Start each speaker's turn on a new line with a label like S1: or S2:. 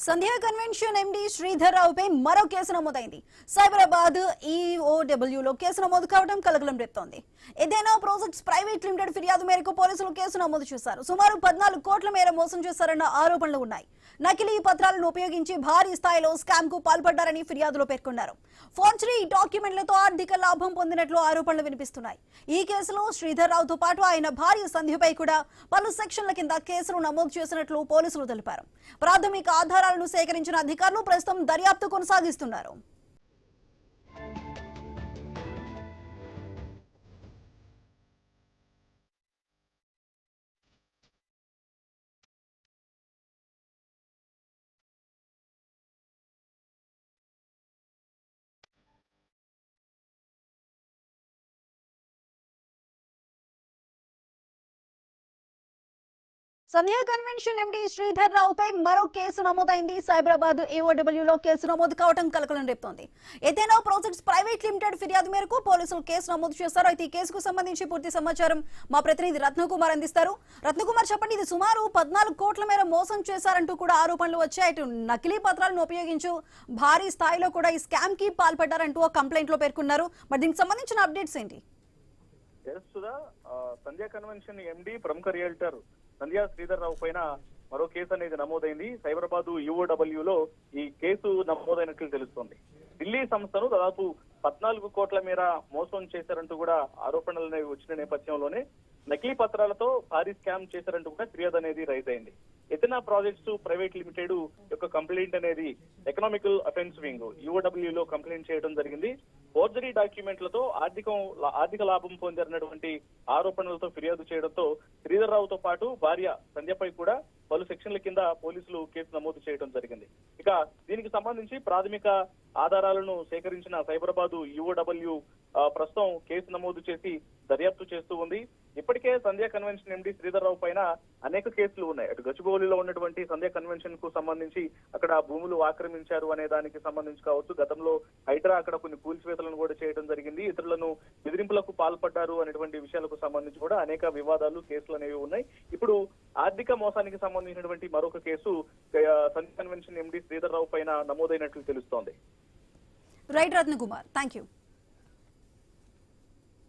S1: సంధ్యా convention ఎండి శ్రీధర్ రావుపై మరో case నమోదైంది. Cyberabad ఈఓడబ్ల్యూలో case నమోదు కావడం కలకలం రేపుతోంది. ఏదైనా ప్రాజెక్ట్స్ ప్రైవేట్ లిమిటెడ్ ఫిర్యాదు మేరకు పోలీసులు కేసు నమోదు చేశారు. సుమారు 14 కోట్ల మేర మోసం చేశారన్న ఆరోపణలు ఉన్నాయి. నకిలీ పత్రాలను ఉపయోగించి భారీ స్థాయిలో స్కామ్ కు పాల్పడ్డారని ఫిర్యాదులో పేర్కొన్నారు. ఫోర్జరీ డాక్యుమెంట్లతో ఆర్థిక లాభం పొందినట్లు ఆరోపణలు వినిపిస్తున్నాయి. ఈ కేసులో శ్రీధర్ రావుతో పాటు ఆయన భార్య సంధ్యపై కూడా పలు సెక్షన్ల కింద కేసులు నమోదు చేసినట్లు పోలీసులు తెలిపారు. ప్రాథమిక ఆధారాలను సేకరించిన అధికారులు ప్రస్తుతం దర్యాప్తు కొనసాగిస్తున్నారు. సంధ్యా కన్వెన్షన్ ఎండి శ్రీధర్ రావుపై మరో కేసు నమోదైంది. సైబరాబాద్ ఏఓడబ్ల్యూలో కేసు నమోదు కావడం కలకలం రేపుతోంది. ఏదైనా ప్రాజెక్ట్స్ ప్రైవేట్ లిమిటెడ్ ఫిర్యాదు మేరకు పోలీసులు కేసు నమోదు చేశారు. అయితే ఈ కేసుకు సంబంధించి పూర్తి సమాచారం మా ప్రతినిధి రత్నకుమార్ అందిస్తారు. రత్నకుమార్, చెప్పండి, ఇది సుమారు 14 కోట్ల మేర మోసం చేశారంటూ కూడా ఆరోపణలు వచ్చాయి. ఇటు నకిలీ పత్రాలను ఉపయోగించు భారీ స్థాయిలో కూడా ఈ స్కామ్ కి పాల్పడ్డారంటూ ఒక కంప్లైంట్ లో పేర్కొన్నారు. మరి దీనికి సంబంధించిన అప్డేట్స్ ఏంటి?
S2: సంధ్యా కన్వెన్షన్ ఎండి ప్రముఖ రియల్టర్ సంధ్యా శ్రీధర్ రావు పైన మరో కేసు అనేది నమోదైంది. సైబరాబాద్ యూఓడబ్ల్యూలో ఈ కేసు నమోదైనట్లు తెలుస్తోంది. ఢిల్లీ సంస్థను దాదాపు 14 కోట్ల మేర మోసం చేశారంటూ కూడా ఆరోపణలు అనేవి వచ్చిన నేపథ్యంలోనే నకిలీ పత్రాలతో భారీ స్కామ్ చేశారంటూ కూడా ఫిర్యాదు అనేది రైజ్ అయింది. ఎథెనా ప్రాజెక్ట్స్ ప్రైవేట్ లిమిటెడ్ యొక్క కంప్లైంట్ అనేది ఎకనామికల్ అఫెన్స్ వింగ్ యూఓడబ్ల్యూలో కంప్లైంట్ చేయడం జరిగింది. ఫోర్జరీ డాక్యుమెంట్లతో ఆర్థిక లాభం పొందారన్నటువంటి ఆరోపణలతో ఫిర్యాదు చేయడంతో శ్రీధర్ రావుతో పాటు భార్య సంధ్యపై కూడా పలు సెక్షన్ల కింద పోలీసులు కేసు నమోదు చేయడం జరిగింది. ఇక దీనికి సంబంధించి ప్రాథమిక ఆధారాలను సేకరించిన సైబరాబాద్ యూఓడబ్ల్యూ ప్రస్తుతం కేసు నమోదు చేసి దర్యాప్తు చేస్తూ ఉంది. ఇప్పటికే సంధ్యా కన్వెన్షన్ ఎండి శ్రీధర్ రావు పైన అనేక కేసులు ఉన్నాయి. అటు గచ్చిబౌలిలో ఉన్నటువంటి సంధ్యా కన్వెన్షన్ కు సంబంధించి అక్కడ భూములు ఆక్రమించారు అనే దానికి సంబంధించి కావచ్చు, గతంలో హైడ్రా అక్కడ కొన్ని కూల్చివేతలను కూడా చేయడం జరిగింది, ఇతరులను బెదిరింపులకు పాల్పడ్డారు అనేటువంటి విషయాలకు సంబంధించి కూడా అనేక వివాదాలు కేసులు అనేవి ఉన్నాయి. ఇప్పుడు ఆర్థిక మోసానికి సంబంధించినటువంటి మరొక కేసు సంధ్యా కన్వెన్షన్ ఎండి శ్రీధర్ రావు పైన నమోదైనట్లు తెలుస్తోంది.
S1: Right Ratnakumar, thank you.